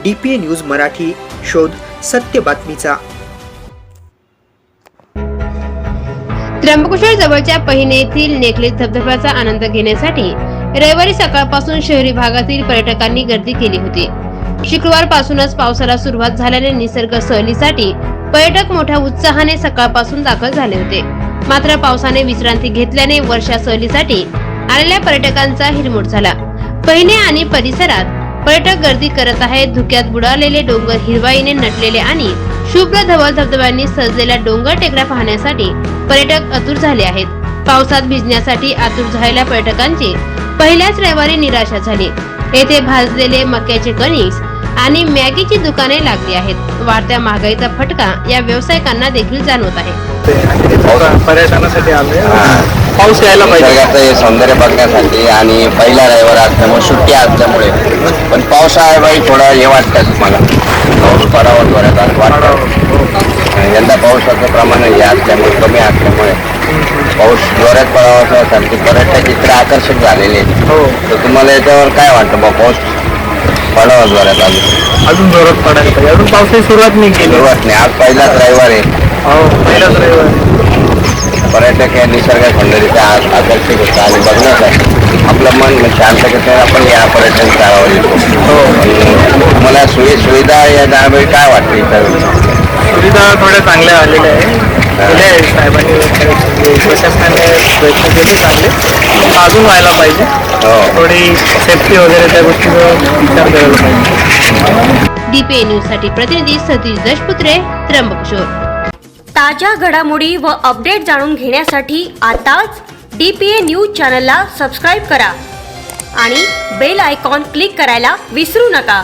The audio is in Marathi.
DPA न्यूज मराठी, शोध सत्य बातमीचा। त्र्यंबकेश्वर जवळच्या पहिने येथील नेकलेस धबधब्याचा आनंद घेण्यासाठी रविवारी सकाळपासून शहरी भागातील पर्यटकांनी गर्दी केली होती। शुक्रवारपासूनच पावसाला सुरुवात झाल्याने निसर्ग सहलीसाठी पर्यटक मोठ्या उत्साहाने सकाळपासून दाखल झाले होते। मात्र पावसाने विश्रांती घेतल्याने वर्षा सहलीसाठी आलेल्या पर्यटकांचा हिरमोड झाला। पहिने आणि परिसरात पर्यटक गर्दी करत आहेत। धुक्यात बुडालेले डोंगर, हिरवाईने नटलेले आणि शुभ्र धवल धबधब्यांनी सजलेल्या डोंगर टेकड्या पाहण्यासाठी पर्यटक आतुर झाले आहेत। पावसात भिजण्यासाठी आतुर झालेल्या पर्यटकांची पहिल्याच रविवारी निराशा झाली। येथे भाजलेले मक्याचे कणीस आणि मॅगीची दुकाने लागली आहेत। वाढत्या महागाईचा फटका या व्यावसायिकांना देखील जाणवत आहे। पर्यटनासाठी आले, पाऊस यायला पाहिजे सौंदर्य बघण्यासाठी आणि पहिला रविवार असल्यामुळे सुट्टी असल्यामुळे, पण पावसाळा थोडा हे वाटतं मला, पाऊस पडावा जोरात वाटतं। यंदा पावसाचं प्रमाण हे असल्यामुळे, कमी असल्यामुळे पाऊस जोरात पडावा असं वाटतं। पर्यटक इकडे आकर्षक झालेले आहेत। तर तुम्हाला याच्यावर काय वाटतं बा, पाऊस पडावा जोरात अजून जोरात पडायला पाहिजे। अजून पावसाची सुरुवात नाही केली, सुरुवात नाही, आज पहिलाच रविवार आहे। पहिलाच रविवार। पर्यटक या निसर्ग सौंदर्याचा आकर्षित होतं आणि बघण्यासाठी आपलं मन शांत करतं। आपण या पर्यटन स्थळावर येतो। मला सुविधा या त्यावेळी काय वाटतं? इथं सुविधा थोड्या चांगल्या आलेल्या आहे। साहेबांनी प्रशासनाने प्रयत्न केले चांगले, अजून व्हायला पाहिजे। थोडी सेफ्टी वगैरे त्या गोष्टीचा विचार करायला पाहिजे। DPA न्यूज साठी प्रतिनिधी सतीश देशपुत्रे, त्र्यंबकेश्वर। ताज्या घडामोडी व अपडेट जाणून घेण्यासाठी आताच DPA न्यूज चॅनलला सबस्क्राईब करा आणि बेल आयकॉन क्लिक करायला विसरू नका।